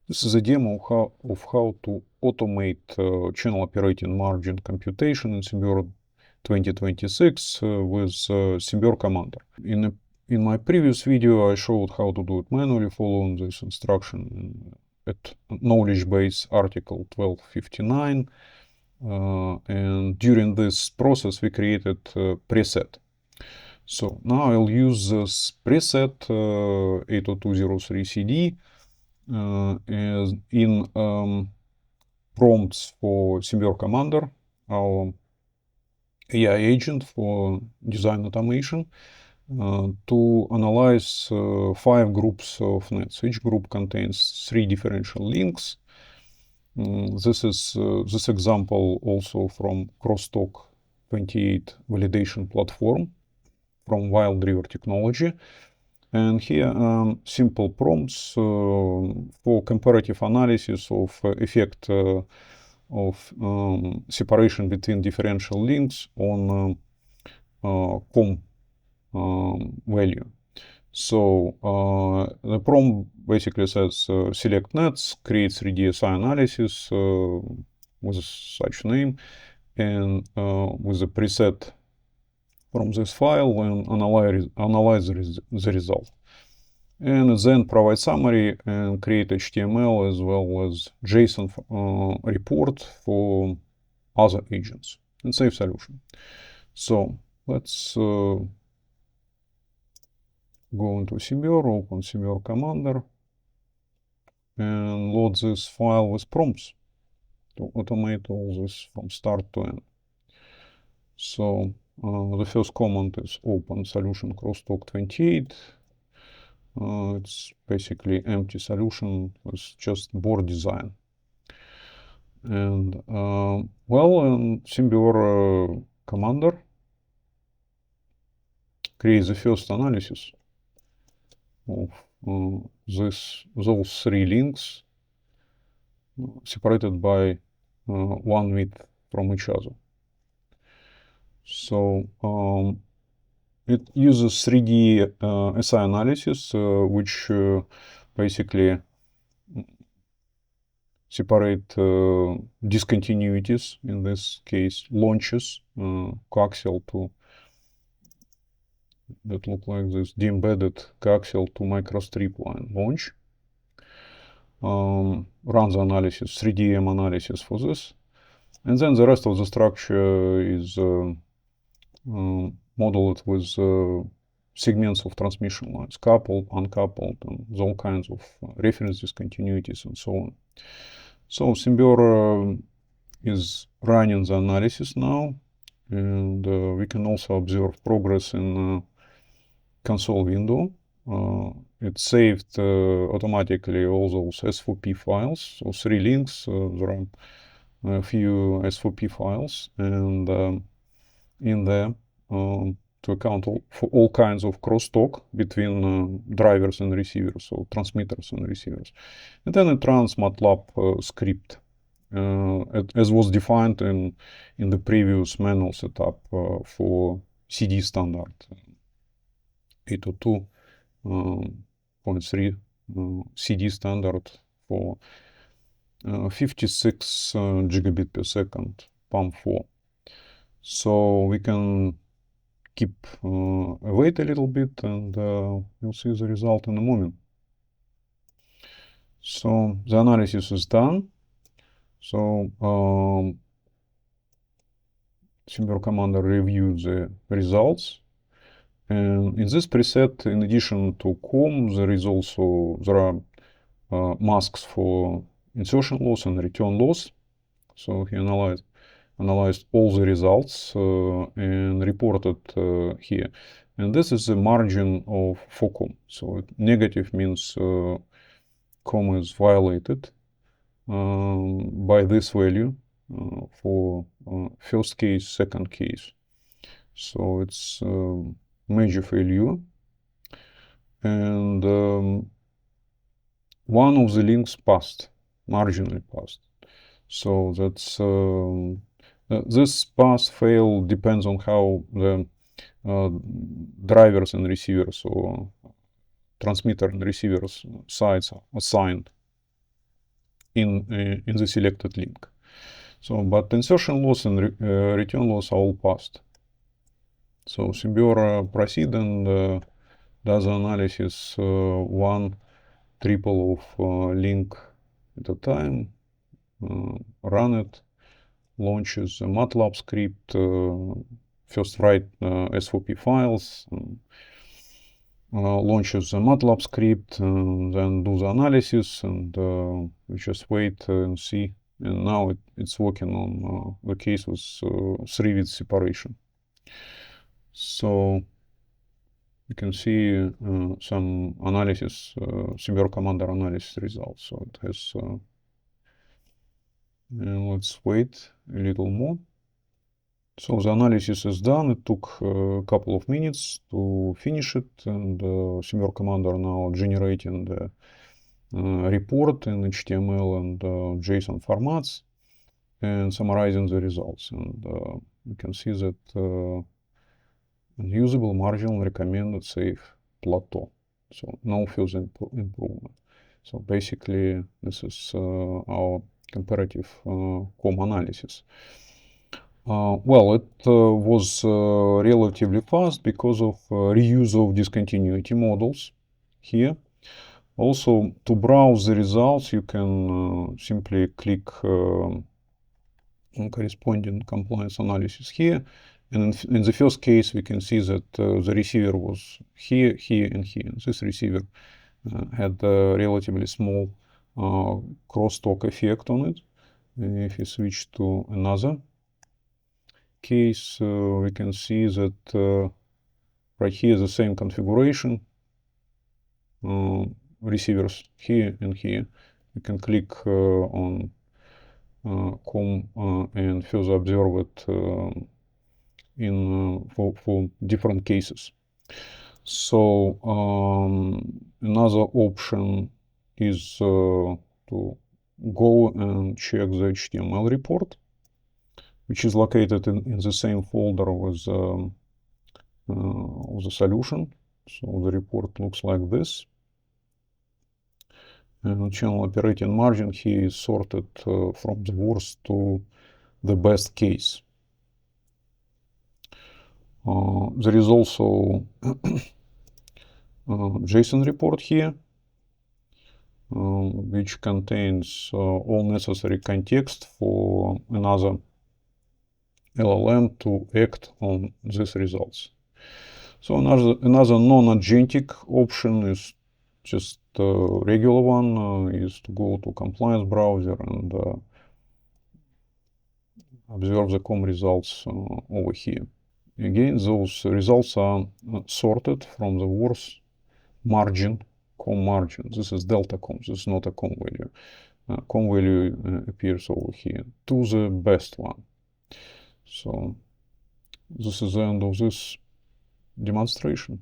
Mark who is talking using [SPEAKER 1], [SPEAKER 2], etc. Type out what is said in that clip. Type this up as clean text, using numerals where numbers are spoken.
[SPEAKER 1] This is a demo of how to automate channel operating margin computation in Simbeor 2026 with Simbeor Commander. In my previous video, I showed how to do it manually following this instruction at knowledge base article 1259. And during this process, we created a preset. So now I'll use this preset 80203CD as in prompts for Simbeor Commander, our AI agent for design automation, to analyze 5 groups of nets. Each group contains 3 differential links. This example also from Crosstalk 28 validation platform from Wild River Technology. And here simple prompts for comparative analysis of effect of separation between differential links on com value. So the prompt basically says select nets, create 3D SI analysis with such name, and with a preset from this file, and analyze the result. And then provide summary and create HTML as well as JSON report for other agents and save solution. So let's go into Simbeor, open Simbeor Commander, and load this file with prompts to automate all this from start to end. So the first command is open solution crosstalk 28. It's basically empty solution with just board design. And Simbeor Commander creates the first analysis of those 3 links separated by 1 width from each other. So it uses 3D SI analysis, which basically separate discontinuities, in this case launches, coaxial to, that look like this, de-embedded coaxial to microstrip line launch. Run the analysis, 3DM analysis for this. And then the rest of the structure is modeled with segments of transmission lines, coupled, uncoupled, and all kinds of reference discontinuities and so on. So Simbeor is running the analysis now, and we can also observe progress in console window. It saved automatically all those S4P files, so 3 links. There are a few S4P files, and in there to account for all kinds of crosstalk between drivers and receivers, so transmitters and receivers. And then it runs MATLAB script as was defined in the previous manual setup for CD standard 802.3 CD standard for 56 gigabit per second PAM4. So we can keep wait a little bit, and you'll see the result in a moment. So the analysis is done. So Simbeor Commander reviews the results. And in this preset, in addition to COM, there are masks for insertion loss and return loss. So he analyzed all the results and reported here. And this is the margin for COM. So negative means COM is violated by this value for first case, second case. So it's major failure. And one of the links passed, marginally passed. So that's this pass-fail depends on how the drivers and receivers, or transmitter and receivers sides are assigned. in the selected link. So, but insertion loss and return loss are all passed. So Simbeor proceed and does the analysis one triple of link at a time, run it, launches a MATLAB script, first write S4P files, launches the MATLAB script, then do the analysis, and we just wait and see. And now it's working on the case with 3 with separation. So you can see some analysis, Simbeor Commander analysis results. So it has, let's wait a little more. So the analysis is done. It took a couple of minutes to finish it, and Simbeor Commander now generating the report in HTML and JSON formats and summarizing the results. And you can see that usable, marginal, recommended, safe, plateau. So no further improvement. So basically, this is our comparative COM analysis. Well, it was relatively fast because of reuse of discontinuity models here. Also, to browse the results, you can simply click on corresponding compliance analysis here. And in the first case, we can see that the receiver was here, here, and here. This receiver had a relatively small crosstalk effect on it. And if you switch to another case, we can see that right here the same configuration, receivers here and here. You can click on COM and further observe it for different cases. So another option is to go and check the HTML report, which is located in the same folder with the solution. So the report looks like this. And channel operating margin here is sorted from the worst to the best case. There is also JSON report here, which contains all necessary context for another LLM to act on these results. So another non-agentic option is just a regular one, is to go to compliance browser and observe the COM results over here. Again, those results are sorted from the worst margin, COM margin. This is delta COM, this is not a COM value. COM value appears over here to the best one. So this is the end of this demonstration.